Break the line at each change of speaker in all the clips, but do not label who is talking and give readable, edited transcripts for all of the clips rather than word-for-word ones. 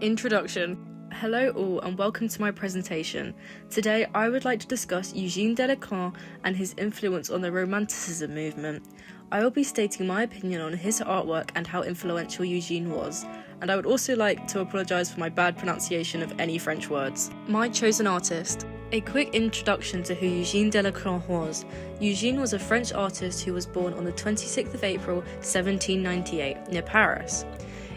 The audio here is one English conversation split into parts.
Introduction. Hello all and welcome to my presentation. Today I would like to discuss Eugène Delacroix and his influence on the Romanticism movement. I will be stating my opinion on his artwork and how influential Eugène was, and I would also like to apologise for my bad pronunciation of any French words. My chosen artist. A quick introduction to who Eugène Delacroix was. Eugène was a French artist who was born on the 26th of April 1798 near Paris.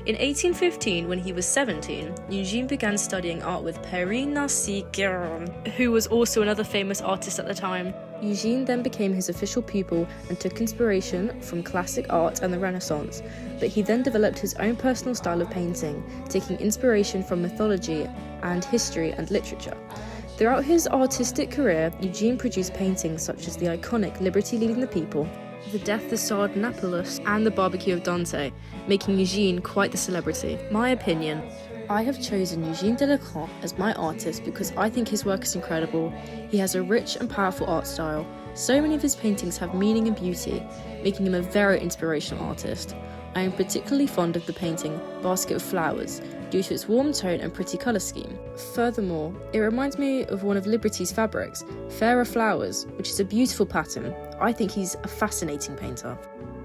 In 1815, when he was 17, Eugène began studying art with Pierre-Narcisse Guérin, who was also another famous artist at the time. Eugène then became his official pupil and took inspiration from classic art and the Renaissance, but he then developed his own personal style of painting, taking inspiration from mythology and history and literature. Throughout his artistic career, Eugène produced paintings such as the iconic Liberty Leading the People, The Death of Sardanapalus, and The Barbecue of Dante, making Eugène quite the celebrity. My opinion. I have chosen Eugène Delacroix as my artist because I think his work is incredible. He has a rich and powerful art style. So many of his paintings have meaning and beauty, making him a very inspirational artist. I am particularly fond of the painting Basket of Flowers, due to its warm tone and pretty colour scheme. Furthermore, it reminds me of one of Liberty's fabrics, Fairer Flowers, which is a beautiful pattern. I think he's a fascinating painter.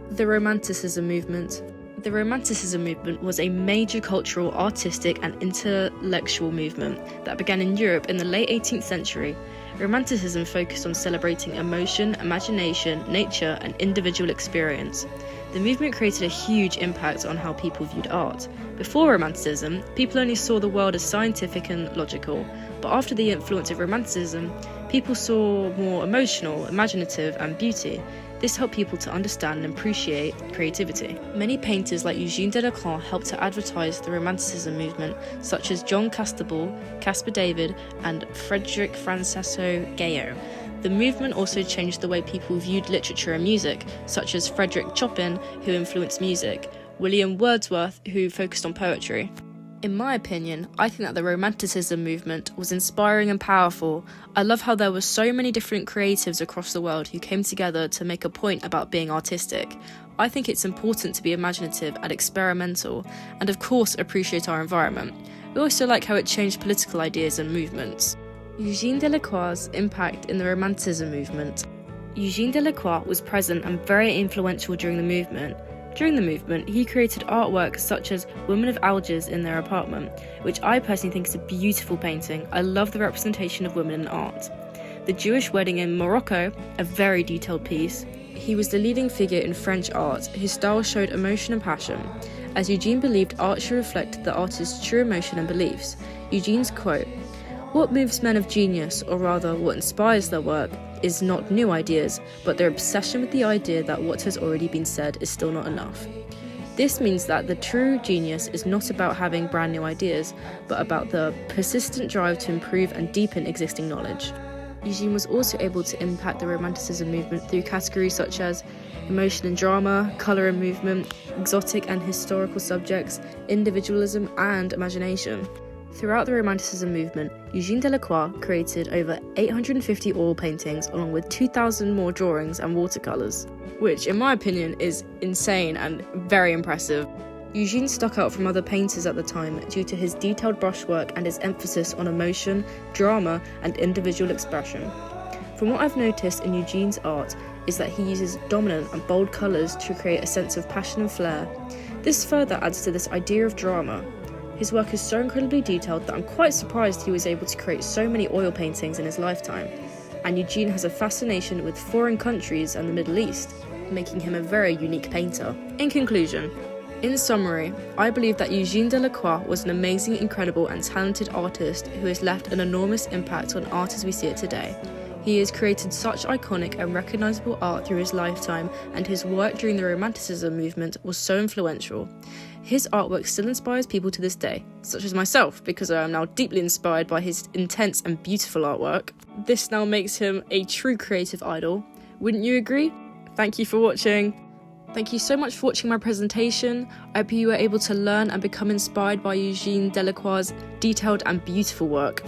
The Romanticism movement. The Romanticism movement was a major cultural, artistic and intellectual movement that began in Europe in the late 18th century. Romanticism focused on celebrating emotion, imagination, nature and individual experience. The movement created a huge impact on how people viewed art. Before Romanticism, people only saw the world as scientific and logical, but after the influence of Romanticism, people saw more emotional, imaginative and beauty. This helped people to understand and appreciate creativity. Many painters like Eugène Delacroix helped to advertise the Romanticism movement, such as John Constable, Caspar David, and Frederick Francesco Gayot. The movement also changed the way people viewed literature and music, such as Frederick Chopin, who influenced music, William Wordsworth, who focused on poetry. In my opinion, I think that the Romanticism movement was inspiring and powerful. I love how there were so many different creatives across the world who came together to make a point about being artistic. I think it's important to be imaginative and experimental, and of course appreciate our environment. We also like how it changed political ideas and movements. Eugène Delacroix's impact in the Romanticism movement. Eugène Delacroix was present and very influential during the movement. During the movement, he created artwork such as Women of Algiers in Their Apartment, which I personally think is a beautiful painting. I love the representation of women in art. The Jewish Wedding in Morocco, a very detailed piece. He was the leading figure in French art. His style showed emotion and passion, as Eugène believed art should reflect the artist's true emotion and beliefs. Eugène's quote, "What moves men of genius, or rather what inspires their work, is not new ideas, but their obsession with the idea that what has already been said is still not enough." This means that the true genius is not about having brand new ideas, but about the persistent drive to improve and deepen existing knowledge. Eugène was also able to impact the Romanticism movement through categories such as emotion and drama, colour and movement, exotic and historical subjects, individualism and imagination. Throughout the Romanticism movement, Eugène Delacroix created over 850 oil paintings along with 2,000 more drawings and watercolours, which in my opinion is insane and very impressive. Eugène stuck out from other painters at the time due to his detailed brushwork and his emphasis on emotion, drama and individual expression. From what I've noticed in Eugène's art is that he uses dominant and bold colours to create a sense of passion and flair. This further adds to this idea of drama. His work is so incredibly detailed that I'm quite surprised he was able to create so many oil paintings in his lifetime. And Eugène has a fascination with foreign countries and the Middle East, making him a very unique painter. In conclusion, in summary, I believe that Eugène Delacroix was an amazing, incredible and talented artist who has left an enormous impact on art as we see it today. He has created such iconic and recognisable art through his lifetime, and his work during the Romanticism movement was so influential. His artwork still inspires people to this day, such as myself, because I am now deeply inspired by his intense and beautiful artwork. This now makes him a true creative idol. Wouldn't you agree? Thank you for watching. Thank you so much for watching my presentation. I hope you were able to learn and become inspired by Eugène Delacroix's detailed and beautiful work.